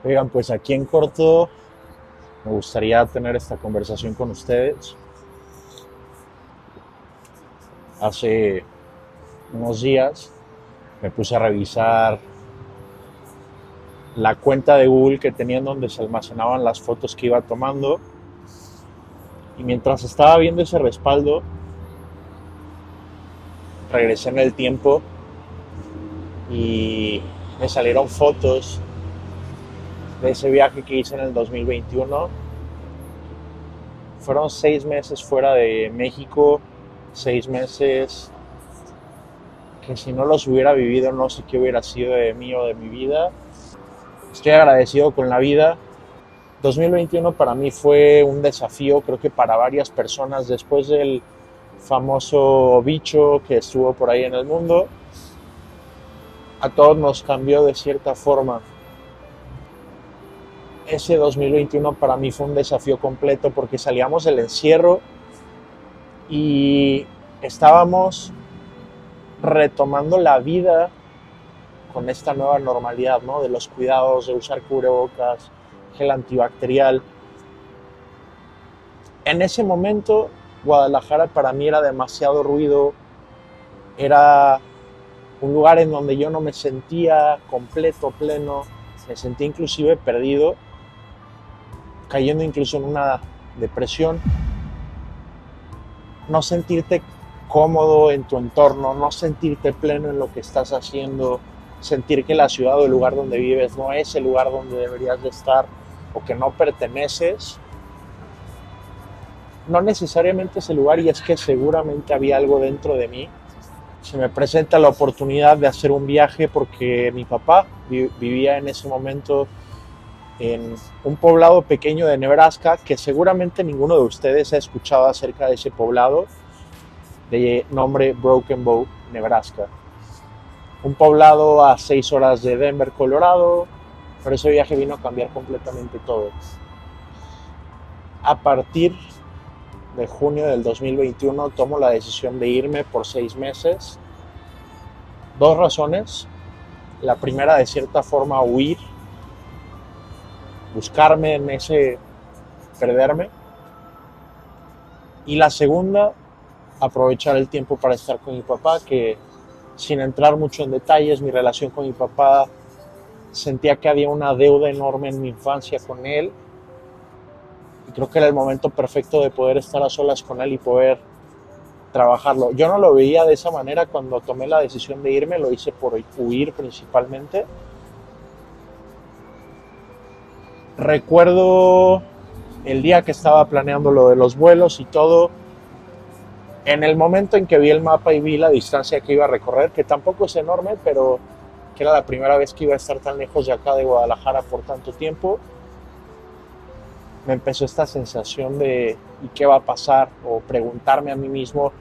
Oigan, pues aquí en corto me gustaría tener esta conversación con ustedes. Hace unos días me puse a revisar la cuenta de Google que tenía en donde se almacenaban las fotos que iba tomando y mientras estaba viendo ese respaldo regresé en el tiempo y me salieron fotos de ese viaje que hice en el 2021. Fueron 6 meses fuera de México, 6 meses que si no los hubiera vivido no sé qué hubiera sido de mí o de mi vida. Estoy agradecido con la vida. 2021 para mí fue un desafío, creo que para varias personas, después del famoso bicho que estuvo por ahí en el mundo, a todos nos cambió de cierta forma. Ese 2021 para mí fue un desafío completo porque salíamos del encierro y estábamos retomando la vida con esta nueva normalidad, ¿no? De los cuidados, de usar cubrebocas, gel antibacterial. En ese momento, Guadalajara para mí era demasiado ruido, era un lugar en donde yo no me sentía completo, pleno, me sentía inclusive perdido, cayendo incluso en una depresión. No sentirte cómodo en tu entorno, no sentirte pleno en lo que estás haciendo, sentir que la ciudad o el lugar donde vives no es el lugar donde deberías de estar o que no perteneces, no necesariamente es el lugar, y es que seguramente había algo dentro de mí. Se me presenta la oportunidad de hacer un viaje porque mi papá vivía en ese momento en un poblado pequeño de Nebraska, que seguramente ninguno de ustedes ha escuchado acerca de ese poblado, de nombre Broken Bow, Nebraska. Un poblado a 6 horas de Denver, Colorado, pero ese viaje vino a cambiar completamente todo. A partir de junio del 2021 tomo la decisión de irme por 6 meses. Dos razones. La primera, de cierta forma, huir, buscarme en ese perderme. Y la segunda, aprovechar el tiempo para estar con mi papá, que sin entrar mucho en detalles, mi relación con mi papá, sentía que había una deuda enorme en mi infancia con él. Y creo que era el momento perfecto de poder estar a solas con él y poder trabajarlo. Yo no lo veía de esa manera cuando tomé la decisión de irme, lo hice por huir principalmente. Recuerdo el día que estaba planeando lo de los vuelos y todo, en el momento en que vi el mapa y vi la distancia que iba a recorrer, que tampoco es enorme, pero que era la primera vez que iba a estar tan lejos de acá de Guadalajara por tanto tiempo, me empezó esta sensación de ¿y qué va a pasar? O preguntarme a mí mismo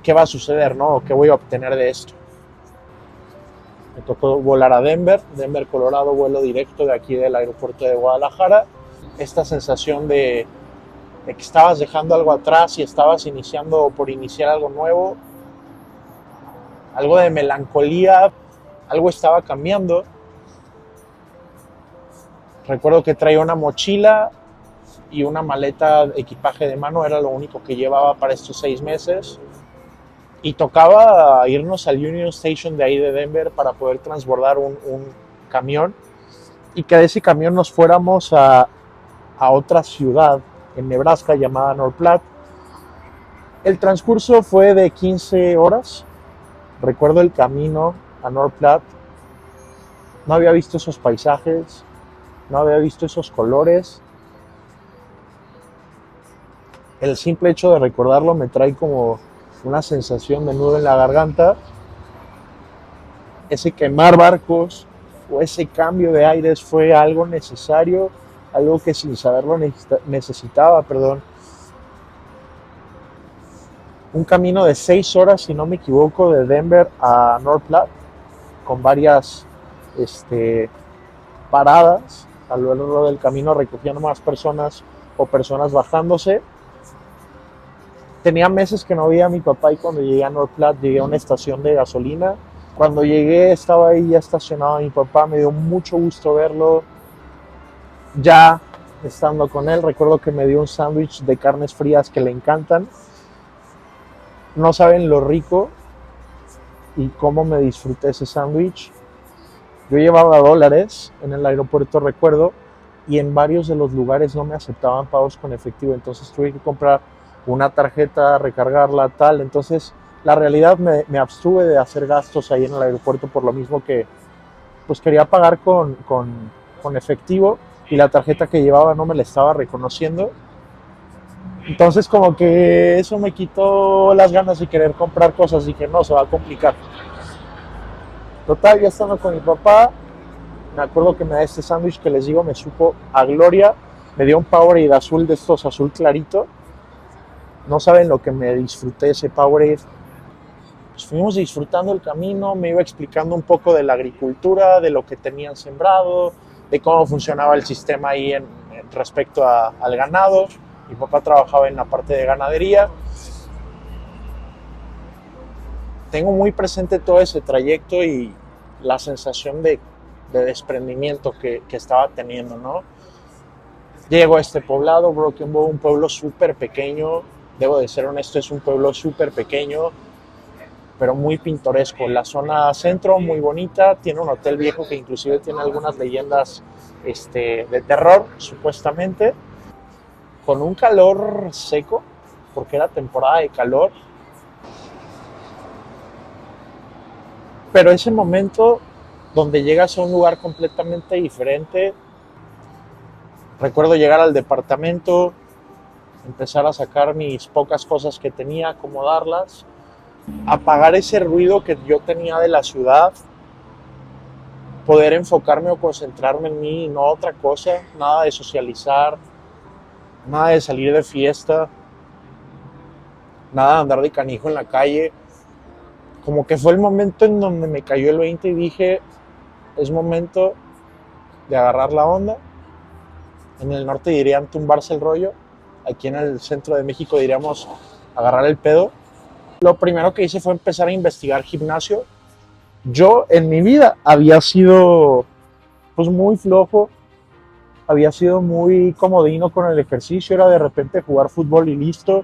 qué va a suceder, ¿no? O qué voy a obtener de esto. Me tocó volar a Denver, Colorado, vuelo directo de aquí del aeropuerto de Guadalajara. Esta sensación de que estabas dejando algo atrás y estabas iniciando por iniciar algo nuevo, algo de melancolía, algo estaba cambiando. Recuerdo que traía una mochila y una maleta de equipaje de mano, era lo único que llevaba para estos 6 meses. Y tocaba irnos al Union Station de ahí de Denver para poder transbordar un camión y que de ese camión nos fuéramos a otra ciudad en Nebraska llamada North Platte. El transcurso fue de 15 horas. Recuerdo el camino a North Platte. No había visto esos paisajes, no había visto esos colores. El simple hecho de recordarlo me trae como una sensación de nudo en la garganta. Ese quemar barcos o ese cambio de aires fue algo necesario, algo que sin saberlo necesitaba. Un camino de 6 horas, si no me equivoco, de Denver a North Platte, con varias paradas a lo largo del camino, recogiendo más personas o personas bajándose. Tenía meses que no veía a mi papá y cuando llegué a North Platte llegué a una estación de gasolina. Cuando llegué estaba ahí ya estacionado mi papá, me dio mucho gusto verlo. Ya estando con él, recuerdo que me dio un sándwich de carnes frías que le encantan. No saben lo rico y cómo me disfruté ese sándwich. Yo llevaba dólares en el aeropuerto, recuerdo, y en varios de los lugares no me aceptaban pagos con efectivo, entonces tuve que comprar una tarjeta, recargarla, tal. Entonces, la realidad me abstuve de hacer gastos ahí en el aeropuerto por lo mismo que pues quería pagar con efectivo y la tarjeta que llevaba no me la estaba reconociendo. Entonces como que eso me quitó las ganas de querer comprar cosas. Dije, no, se va a complicar. Total, ya estando con mi papá, me acuerdo que me da este sándwich que les digo, me supo a gloria. Me dio un Powerade azul de estos, azul clarito. No saben lo que me disfruté ese Powerade. Pues fuimos disfrutando el camino, me iba explicando un poco de la agricultura, de lo que tenían sembrado, de cómo funcionaba el sistema ahí respecto al ganado. Mi papá trabajaba en la parte de ganadería. Tengo muy presente todo ese trayecto y la sensación de desprendimiento que estaba teniendo, ¿no? Llego a este poblado, Broken Bow, un pueblo súper pequeño. Debo de ser honesto, es un pueblo súper pequeño, pero muy pintoresco. La zona centro, muy bonita, tiene un hotel viejo que inclusive tiene algunas leyendas de terror, supuestamente, con un calor seco, porque era temporada de calor. Pero ese momento donde llegas a un lugar completamente diferente, recuerdo llegar al departamento, empezar a sacar mis pocas cosas que tenía, acomodarlas, apagar ese ruido que yo tenía de la ciudad, poder enfocarme o concentrarme en mí y no otra cosa, nada de socializar, nada de salir de fiesta, nada de andar de canijo en la calle. Como que fue el momento en donde me cayó el 20 y dije, es momento de agarrar la onda. En el norte dirían tumbarse el rollo, aquí en el centro de México diríamos agarrar el pedo. Lo primero que hice fue empezar a investigar gimnasio. Yo en mi vida había sido pues muy flojo, había sido muy comodino con el ejercicio, era de repente jugar fútbol y listo,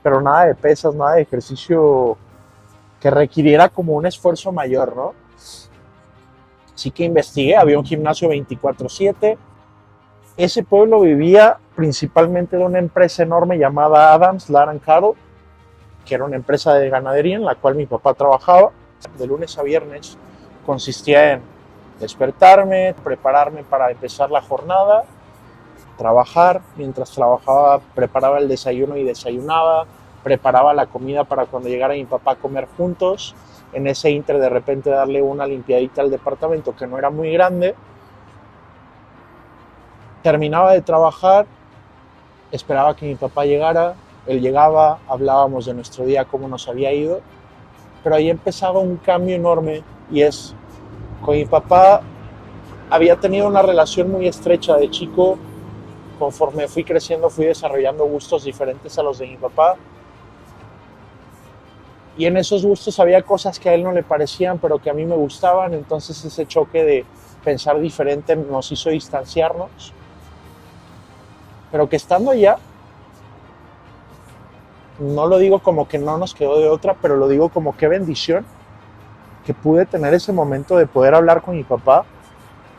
pero nada de pesas, nada de ejercicio que requiriera como un esfuerzo mayor, ¿no? Así que investigué, había un gimnasio 24/7. Ese pueblo vivía principalmente de una empresa enorme llamada Adams Land Cattle, que era una empresa de ganadería en la cual mi papá trabajaba. De lunes a viernes consistía en despertarme, prepararme para empezar la jornada, trabajar. Mientras trabajaba, preparaba el desayuno y desayunaba, preparaba la comida para cuando llegara mi papá a comer juntos. En ese inter, de repente, darle una limpiadita al departamento que no era muy grande. Terminaba de trabajar, esperaba que mi papá llegara. Él llegaba, hablábamos de nuestro día, cómo nos había ido. Pero ahí empezaba un cambio enorme y es, con mi papá había tenido una relación muy estrecha de chico. Conforme fui creciendo, fui desarrollando gustos diferentes a los de mi papá. Y en esos gustos había cosas que a él no le parecían, pero que a mí me gustaban. Entonces ese choque de pensar diferente nos hizo distanciarnos. Pero que estando allá, no lo digo como que no nos quedó de otra, pero lo digo como qué bendición que pude tener ese momento de poder hablar con mi papá,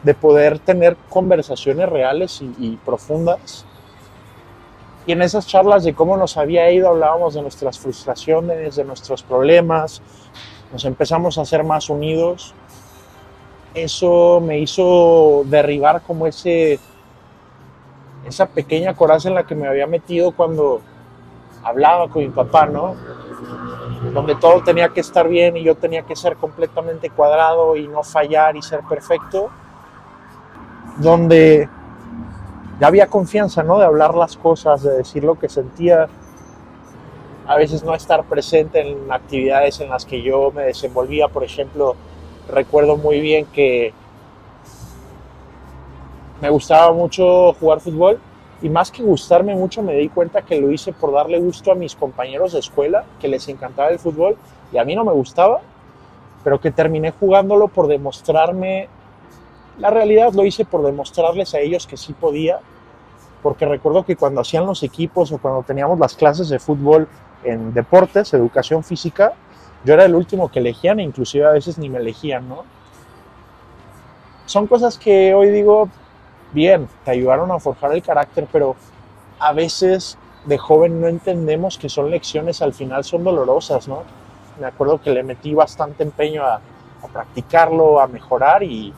de poder tener conversaciones reales y profundas. Y en esas charlas de cómo nos había ido, hablábamos de nuestras frustraciones, de nuestros problemas, nos empezamos a ser más unidos. Eso me hizo derribar como esa pequeña coraza en la que me había metido cuando hablaba con mi papá, ¿no? Donde todo tenía que estar bien y yo tenía que ser completamente cuadrado y no fallar y ser perfecto. Donde ya había confianza, ¿no? De hablar las cosas, de decir lo que sentía. A veces no estar presente en actividades en las que yo me desenvolvía. Por ejemplo, recuerdo muy bien que me gustaba mucho jugar fútbol y más que gustarme mucho me di cuenta que lo hice por darle gusto a mis compañeros de escuela, que les encantaba el fútbol y a mí no me gustaba, pero que terminé jugándolo por demostrarme La realidad lo hice por demostrarles a ellos que sí podía, porque recuerdo que cuando hacían los equipos o cuando teníamos las clases de fútbol en deportes, educación física, yo era el último que elegían e inclusive a veces ni me elegían, ¿no? Son cosas que hoy digo, bien, te ayudaron a forjar el carácter, pero a veces de joven no entendemos que son lecciones, al final son dolorosas, ¿no? Me acuerdo que le metí bastante empeño a practicarlo, a mejorar y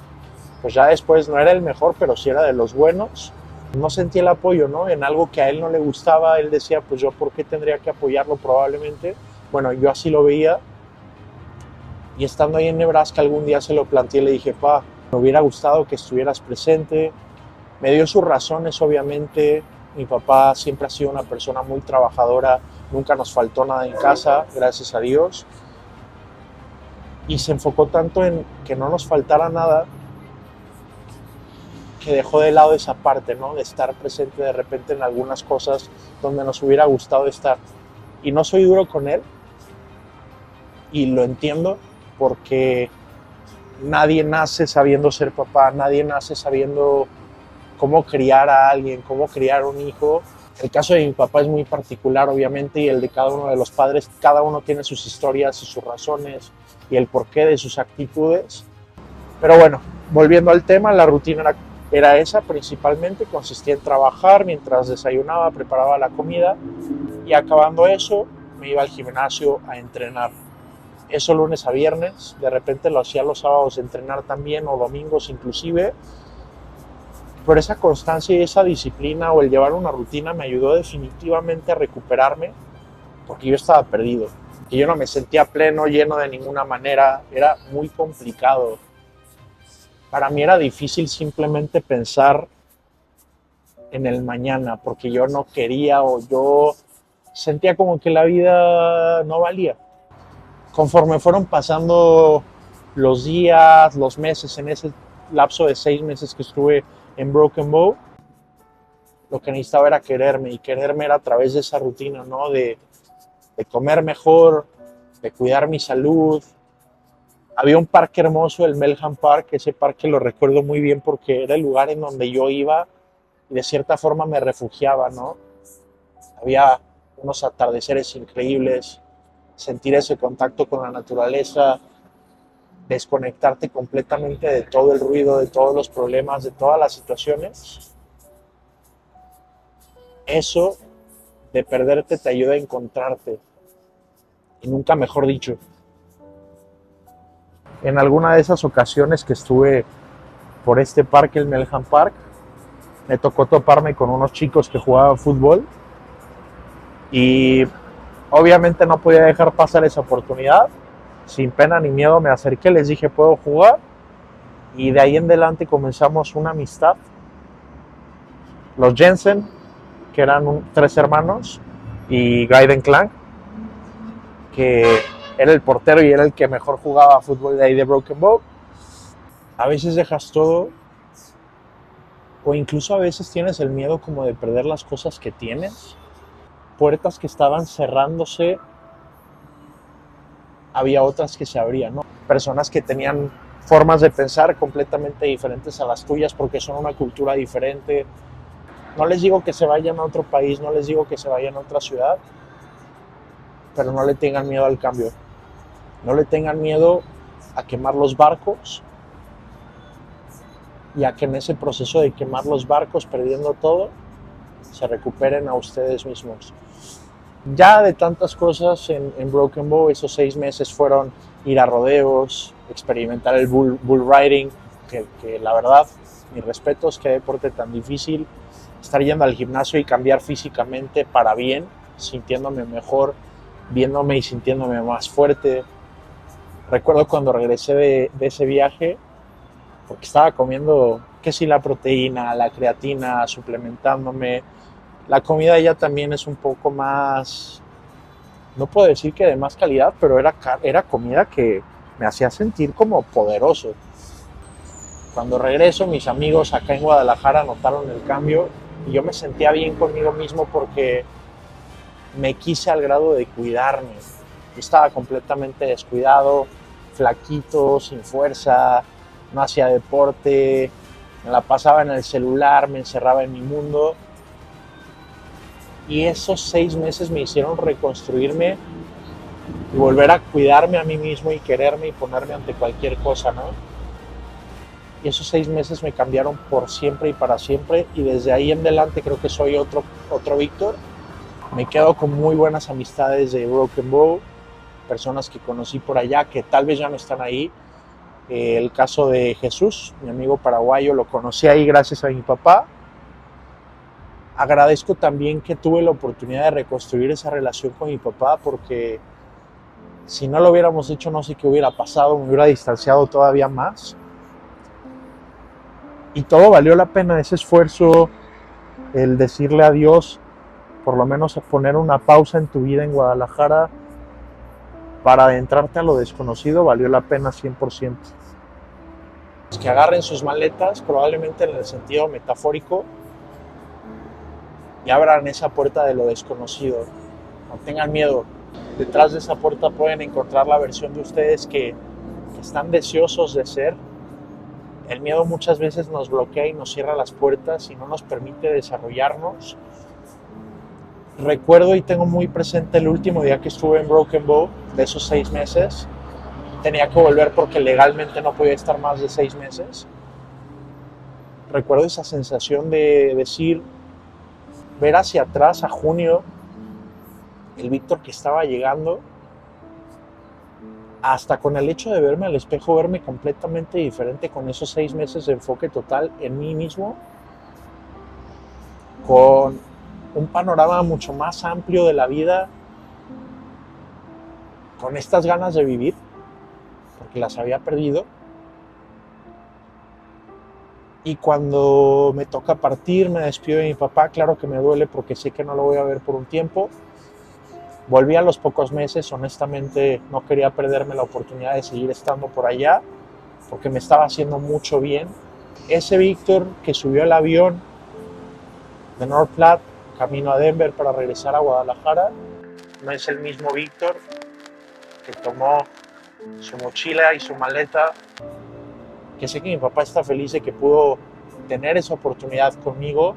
pues ya después no era el mejor, pero sí era de los buenos. No sentí el apoyo, ¿no? En algo que a él no le gustaba, él decía, pues yo por qué tendría que apoyarlo probablemente. Bueno, yo así lo veía y estando ahí en Nebraska algún día se lo planteé y le dije, pa, me hubiera gustado que estuvieras presente. Me dio sus razones, obviamente. Mi papá siempre ha sido una persona muy trabajadora, nunca nos faltó nada en casa, gracias a Dios. Y se enfocó tanto en que no nos faltara nada, que dejó de lado esa parte, ¿no? De estar presente de repente en algunas cosas donde nos hubiera gustado estar. Y no soy duro con él, y lo entiendo, porque nadie nace sabiendo ser papá, nadie nace sabiendo cómo criar a alguien, cómo criar un hijo. El caso de mi papá es muy particular, obviamente, y el de cada uno de los padres, cada uno tiene sus historias y sus razones y el porqué de sus actitudes. Pero bueno, volviendo al tema, la rutina era esa principalmente, consistía en trabajar mientras desayunaba, preparaba la comida y acabando eso me iba al gimnasio a entrenar. Eso lunes a viernes, de repente lo hacía los sábados de entrenar también o domingos inclusive. Pero esa constancia y esa disciplina o el llevar una rutina me ayudó definitivamente a recuperarme, porque yo estaba perdido, que yo no me sentía pleno, lleno de ninguna manera, era muy complicado. Para mí era difícil simplemente pensar en el mañana, porque yo no quería o yo sentía como que la vida no valía. Conforme fueron pasando los días, los meses, en ese lapso de 6 meses que estuve en Broken Bow, lo que necesitaba era quererme, y quererme era a través de esa rutina, ¿no? De comer mejor, de cuidar mi salud. Había un parque hermoso, el Melham Park, ese parque lo recuerdo muy bien porque era el lugar en donde yo iba y de cierta forma me refugiaba, ¿no? Había unos atardeceres increíbles, sentir ese contacto con la naturaleza, desconectarte completamente de todo el ruido, de todos los problemas, de todas las situaciones. Eso de perderte te ayuda a encontrarte, y nunca mejor dicho. En alguna de esas ocasiones que estuve por este parque, el Melham Park, me tocó toparme con unos chicos que jugaban fútbol y obviamente no podía dejar pasar esa oportunidad. Sin pena ni miedo me acerqué, les dije, ¿puedo jugar? Y de ahí en adelante comenzamos una amistad. Los Jensen, que eran 3 hermanos, y Gaiden Clank, que era el portero y era el que mejor jugaba fútbol de ahí de Broken Bow. A veces dejas todo, o incluso a veces tienes el miedo como de perder las cosas que tienes. Puertas que estaban cerrándose, había otras que se abrían, ¿no? Personas que tenían formas de pensar completamente diferentes a las tuyas porque son una cultura diferente. No les digo que se vayan a otro país, no les digo que se vayan a otra ciudad, pero no le tengan miedo al cambio. No le tengan miedo a quemar los barcos y a que en ese proceso de quemar los barcos, perdiendo todo, se recuperen a ustedes mismos. Ya de tantas cosas en Broken Bow, esos 6 meses fueron ir a rodeos, experimentar el bull riding, que la verdad, mis respetos, qué deporte tan difícil. Estar yendo al gimnasio y cambiar físicamente para bien, sintiéndome mejor, viéndome y sintiéndome más fuerte. Recuerdo cuando regresé de ese viaje, porque estaba comiendo, que si la proteína, la creatina, suplementándome. La comida ya también es un poco más, no puedo decir que de más calidad, pero era comida que me hacía sentir como poderoso. Cuando regreso, mis amigos acá en Guadalajara notaron el cambio y yo me sentía bien conmigo mismo porque me quise al grado de cuidarme. Yo estaba completamente descuidado, flaquito, sin fuerza, no hacía deporte, me la pasaba en el celular, me encerraba en mi mundo. Y esos 6 meses me hicieron reconstruirme y volver a cuidarme a mí mismo y quererme y ponerme ante cualquier cosa, ¿no? Y esos 6 meses me cambiaron por siempre y para siempre, y desde ahí en adelante creo que soy otro Víctor. Me quedo con muy buenas amistades de Broken Bow, personas que conocí por allá que tal vez ya no están ahí. El caso de Jesús, mi amigo paraguayo, lo conocí ahí gracias a mi papá. Agradezco también que tuve la oportunidad de reconstruir esa relación con mi papá, porque si no lo hubiéramos hecho no sé qué hubiera pasado, me hubiera distanciado todavía más. Y todo valió la pena, ese esfuerzo, el decirle adiós, por lo menos a poner una pausa en tu vida en Guadalajara para adentrarte a lo desconocido, valió la pena 100%. Que agarren sus maletas, probablemente en el sentido metafórico, y abran esa puerta de lo desconocido. No tengan miedo. Detrás de esa puerta pueden encontrar la versión de ustedes que están deseosos de ser. El miedo muchas veces nos bloquea y nos cierra las puertas y no nos permite desarrollarnos. Recuerdo y tengo muy presente el último día que estuve en Broken Bow, de esos 6 meses. Tenía que volver porque legalmente no podía estar más de 6 meses. Recuerdo esa sensación de decir, ver hacia atrás a junio, el Víctor que estaba llegando, hasta con el hecho de verme al espejo, verme completamente diferente con esos 6 meses de enfoque total en mí mismo, con un panorama mucho más amplio de la vida, con estas ganas de vivir, porque las había perdido. Y cuando me toca partir, me despido de mi papá, claro que me duele porque sé que no lo voy a ver por un tiempo. Volví a los pocos meses, honestamente no quería perderme la oportunidad de seguir estando por allá, porque me estaba haciendo mucho bien. Ese Víctor que subió el avión de North Platte, camino a Denver para regresar a Guadalajara, no es el mismo Víctor que tomó su mochila y su maleta, que sé que mi papá está feliz de que pudo tener esa oportunidad conmigo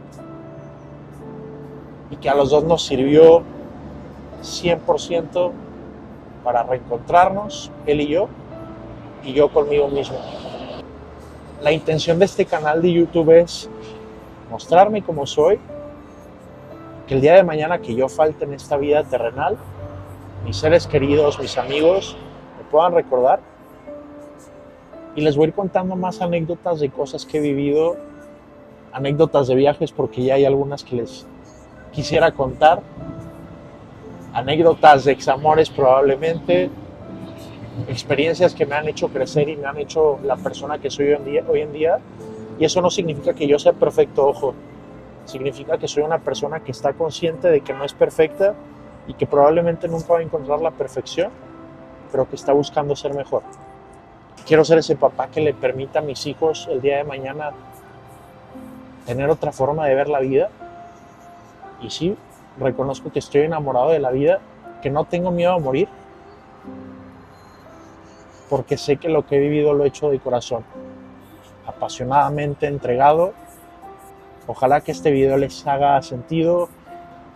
y que a los dos nos sirvió 100% para reencontrarnos, él y yo conmigo mismo. La intención de este canal de YouTube es mostrarme como soy, que el día de mañana que yo falte en esta vida terrenal, mis seres queridos, mis amigos, me puedan recordar. Y les voy a ir contando más anécdotas de cosas que he vivido, anécdotas de viajes, porque ya hay algunas que les quisiera contar, anécdotas de examores probablemente, experiencias que me han hecho crecer y me han hecho la persona que soy hoy en día. Y eso no significa que yo sea perfecto, ojo. Significa que soy una persona que está consciente de que no es perfecta y que probablemente nunca va a encontrar la perfección, pero que está buscando ser mejor. Quiero ser ese papá que le permita a mis hijos el día de mañana tener otra forma de ver la vida. Y sí, reconozco que estoy enamorado de la vida, que no tengo miedo a morir, porque sé que lo que he vivido lo he hecho de corazón, apasionadamente entregado. Ojalá que este video les haga sentido,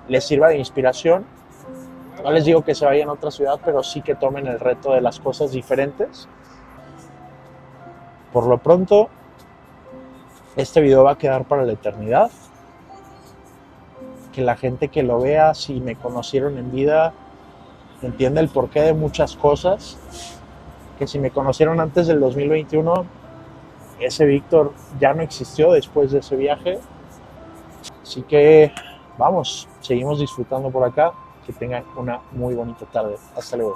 les sirva de inspiración. No les digo que se vayan a otra ciudad, pero sí que tomen el reto de las cosas diferentes. Por lo pronto, este video va a quedar para la eternidad. Que la gente que lo vea, si me conocieron en vida, entienda el porqué de muchas cosas. Que si me conocieron antes del 2021, ese Víctor ya no existió después de ese viaje. Así que vamos, seguimos disfrutando por acá. Que tengan una muy bonita tarde. Hasta luego.